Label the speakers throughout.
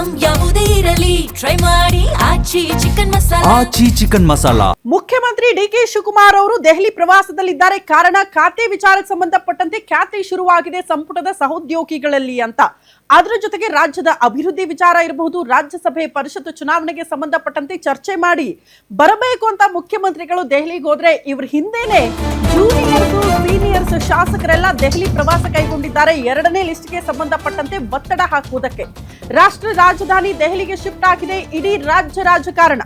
Speaker 1: Item ಯಾವುದೇ ಇರಲಿ try ಮಾಡಿ ಆಚಿ ಚಿಕನ್ ಮಸಾಲಾ.
Speaker 2: ಮುಖ್ಯಮಂತ್ರಿ ಡಿಕೆ ಶಿವಕುಮಾರ್ ಅವರು ದೆಹಲಿ ಪ್ರವಾಸದಲ್ಲಿದ್ದಾರೆ. ಕಾರಣ ಖಾತೆ ವಿಚಾರಕ್ಕೆ ಸಂಬಂಧಪಟ್ಟಂತೆ ಖ್ಯಾತಿ ಶುರುವಾಗಿದೆ ಸಂಪುಟದ ಸಹೋದ್ಯೋಗಿಗಳಲ್ಲಿ ಅಂತ. ಅದರ ಜೊತೆಗೆ ರಾಜ್ಯದ ಅಭಿವೃದ್ಧಿ ವಿಚಾರ ಇರಬಹುದು, ರಾಜ್ಯಸಭೆ ಪರಿಷತ್ ಚುನಾವಣೆಗೆ ಸಂಬಂಧಪಟ್ಟಂತೆ ಚರ್ಚೆ ಮಾಡಿ ಬರಬೇಕು ಅಂತ ಮುಖ್ಯಮಂತ್ರಿಗಳು ದೆಹಲಿಗೆ ಹೋದ್ರೆ ಇವ್ರ ಹಿಂದೆನೆ ಜೂನಿಯರ್ಸ್ ಸೀನಿಯರ್ಸ್ ಶಾಸಕರೆಲ್ಲ ದೆಹಲಿ ಪ್ರವಾಸ ಕೈಗೊಂಡಿದ್ದಾರೆ. ಎರಡನೇ ಲಿಸ್ಟ್ಗೆ ಸಂಬಂಧಪಟ್ಟಂತೆ ಒತ್ತಡ ಹಾಕುವುದಕ್ಕೆ ರಾಷ್ಟ್ರ ರಾಜಧಾನಿ ದೆಹಲಿಗೆ ಶಿಫ್ಟ್ ಆಗಿದೆ ಇಡೀ ರಾಜ್ಯ ರಾಜಕಾರಣ.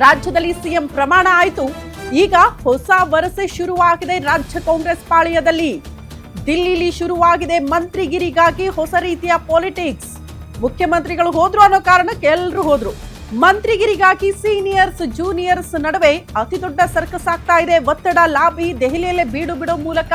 Speaker 2: ರಾಜ್ಯದಲ್ಲಿ ಸಿಎಂ ಪ್ರಮಾಣ ಆಯಿತು. ಈಗ ಹೊಸ ವರಸೆ ಶುರುವಾಗಿದೆ ರಾಜ್ಯ ಕಾಂಗ್ರೆಸ್ ಪಾಳೆಯದಲ್ಲಿ. ದಿಲ್ಲಿಲಿ ಶುರುವಾಗಿದೆ ಮಂತ್ರಿಗಿರಿಗಾಗಿ ಹೊಸ ರೀತಿಯ ಪಾಲಿಟಿಕ್ಸ್. ಮುಖ್ಯಮಂತ್ರಿಗಳು ಹೋದ್ರು ಅನ್ನೋ ಕಾರಣಕ್ಕೆ ಎಲ್ಲರೂ ಹೋದ್ರು. ಮಂತ್ರಿಗಿರಿಗಾಗಿ ಸೀನಿಯರ್ಸ್ ಜೂನಿಯರ್ಸ್ ನಡುವೆ ಅತಿ ದೊಡ್ಡ ಸರ್ಕಸ್ ಆಗ್ತಾ ಇದೆ. ಒತ್ತಡ, ಲಾಬಿ, ದೆಹಲಿಯಲ್ಲೇ ಬೀಡು ಬಿಡೋ ಮೂಲಕ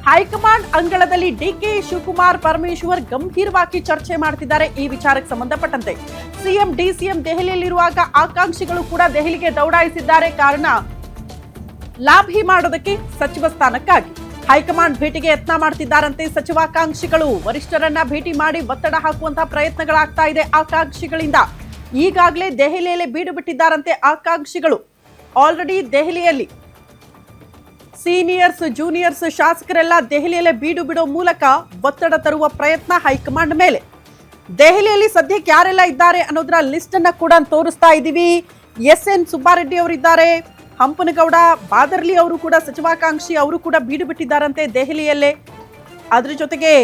Speaker 2: ಹೈಕಮಾಂಡ್ ಅಂಗಳದಲ್ಲಿ ಡಿಕೆ ಶಿವಕುಮಾರ್ ಪರಮೇಶ್ವರ್ ಗಂಭೀರವಾಗಿ ಚರ್ಚೆ ಮಾಡ್ತಿದ್ದಾರೆ ಈ ವಿಚಾರಕ್ಕೆ ಸಂಬಂಧಪಟ್ಟಂತೆ. ಸಿಎಂ ಡಿಸಿಎಂ ದೆಹಲಿಯಲ್ಲಿರುವಾಗ ಆಕಾಂಕ್ಷಿಗಳು ಕೂಡ ದೆಹಲಿಗೆ ದೌಡಾಯಿಸಿದ್ದಾರೆ. ಕಾರಣ ಲಾಭಿ ಮಾಡೋದಕ್ಕೆ ಸಚಿವ ಸ್ಥಾನಕ್ಕಾಗಿ ಹೈಕಮಾಂಡ್ ಭೇಟಿಗೆ ಯತ್ನ ಮಾಡ್ತಿದ್ದಾರಂತೆ ಸಚಿವಾಕಾಂಕ್ಷಿಗಳು. ವರಿಷ್ಠರನ್ನ ಭೇಟಿ ಮಾಡಿ ಒತ್ತಡ ಹಾಕುವಂತಹ ಪ್ರಯತ್ನಗಳಾಗ್ತಾ ಇದೆ ಆಕಾಂಕ್ಷಿಗಳಿಂದ. ಈಗಾಗಲೇ ದೆಹಲಿಯಲ್ಲೇ ಬೀಡು ಬಿಟ್ಟಿದ್ದಾರಂತೆ ಆಕಾಂಕ್ಷಿಗಳು. ಆಲ್ರೆಡಿ ದೆಹಲಿಯಲ್ಲಿ ಸೀನಿಯರ್ಸ್ ಜೂನಿಯರ್ಸ್ ಶಾಸಕರೆಲ್ಲ ದೆಹಲಿಯಲ್ಲೇ ಬೀಡು ಬಿಡೋ ಮೂಲಕ ಒತ್ತಡ ತರುವ ಪ್ರಯತ್ನ ಹೈಕಮಾಂಡ್ ಮೇಲೆ. ದೆಹಲಿಯಲ್ಲಿ ಸದ್ಯಕ್ಕೆ ಯಾರೆಲ್ಲ ಇದ್ದಾರೆ ಅನ್ನೋದರ ಲಿಸ್ಟ್ ಅನ್ನ ಕೂಡ ತೋರಿಸ್ತಾ ಇದ್ದೀವಿ. ಎಸ್.ಎನ್. ಸುಬ್ಬಾರೆಡ್ಡಿ ಅವರಿದ್ದಾರೆ, ಹಂಪನಗೌಡ ಬಾದರ್ಲಿ ಅವರು ಕೂಡ ಸಚಿವಾಕಾಂಕ್ಷಿ, ಅವರು ಕೂಡ ಬೀಡು ಬಿಟ್ಟಿದ್ದಾರಂತೆ ದೆಹಲಿಯಲ್ಲೇ. ಅದ್ರ ಜೊತೆಗೆ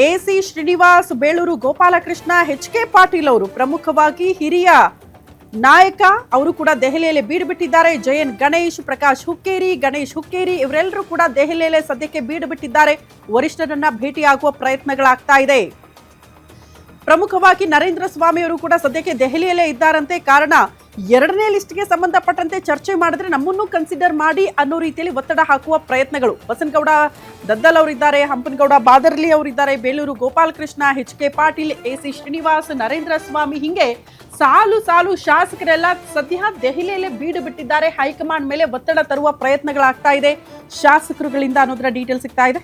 Speaker 2: ಎ.ಸಿ. ಶ್ರೀನಿವಾಸ್, ಬೇಳೂರು ಗೋಪಾಲಕೃಷ್ಣ, ಎಚ್.ಕೆ. ಪಾಟೀಲ್ ಅವರು ಪ್ರಮುಖವಾಗಿ ಹಿರಿಯ ನಾಯಕ, ಅವರು ಕೂಡ ದೆಹಲಿಯಲ್ಲಿ ಬೀಡು ಬಿಟ್ಟಿದ್ದಾರೆ. ಜಯನ್ ಗಣೇಶ್, ಪ್ರಕಾಶ್ ಹುಕ್ಕೇರಿ ಇವರೆಲ್ಲರೂ ಕೂಡ ದೆಹಲಿಯಲ್ಲೇ ಸದ್ಯಕ್ಕೆ ಬೀಡು ಬಿಟ್ಟಿದ್ದಾರೆ. ವರಿಷ್ಠರನ್ನ ಭೇಟಿಯಾಗುವ ಪ್ರಯತ್ನಗಳಾಗ್ತಾ ಇದೆ. ಪ್ರಮುಖವಾಗಿ ನರೇಂದ್ರ ಸ್ವಾಮಿ ಅವರು ಕೂಡ ಸದ್ಯಕ್ಕೆ ದೆಹಲಿಯಲ್ಲೇ ಇದ್ದಾರಂತೆ. ಕಾರಣ ಎರಡನೇ ಲಿಸ್ಟ್ಗೆ ಸಂಬಂಧಪಟ್ಟಂತೆ ಚರ್ಚೆ ಮಾಡಿದ್ರೆ ನಮ್ಮನ್ನು ಕನ್ಸಿಡರ್ ಮಾಡಿ ಅನ್ನೋ ರೀತಿಯಲ್ಲಿ ಒತ್ತಡ ಹಾಕುವ ಪ್ರಯತ್ನಗಳು. ಬಸನಗೌಡ ದದ್ದಲ್ ಅವರಿದ್ದಾರೆ, ಹಂಪನಗೌಡ ಬಾದರ್ಲಿ ಅವರಿದ್ದಾರೆ, ಬೇಲೂರು ಗೋಪಾಲಕೃಷ್ಣ, ಎಚ್.ಕೆ. ಪಾಟೀಲ್, ಎ.ಸಿ. ಶ್ರೀನಿವಾಸ್, ನರೇಂದ್ರ ಸ್ವಾಮಿ, ಹಿಂಗೆ ಸಾಲು ಶಾಸಕರೆಲ್ಲ ಸದ್ಯ ದೆಹಲಿಯಲ್ಲೇ ಬೀಡು ಬಿಟ್ಟಿದ್ದಾರೆ. ಹೈಕಮಾಂಡ್ ಮೇಲೆ ಒತ್ತಡ ತರುವ ಪ್ರಯತ್ನಗಳಾಗ್ತಾ ಇದೆ ಶಾಸಕರುಗಳಿಂದ ಅನ್ನೋದರ ಡೀಟೇಲ್ ಸಿಗ್ತಾ ಇದೆ.